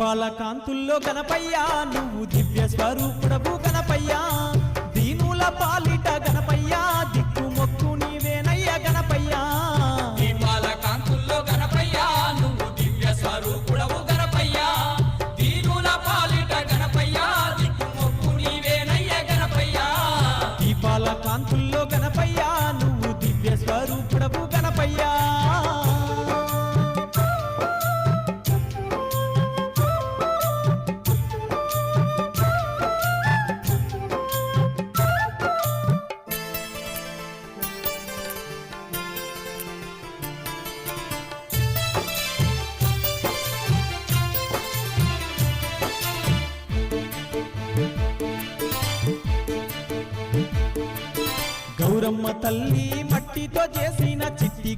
దీపాల కాంతుల్లో గణపయ్యా నువ్వు దివ్య స్వరూపుడవు గణపయ్యా దీనుల పాలిట గణపయ్యా దిక్కు మొక్కు నీవేనయ్య గణపయ్యా దీపాల కాంతుల్లో గణపయ్యా నువ్వు దివ్య స్వరూపుడవు గణపయ్యా దీనుల పాలిట గణపయ్యా దిక్కు మొక్కు నీవేనయ్య గణపయ్యా దీపాల కాంతుల్లో గణపయ్యా నువ్వు దివ్య స్వరూపుడవు గణపయ్యా గౌరమ్మ తల్లి మట్టితో చేసిన చిట్టి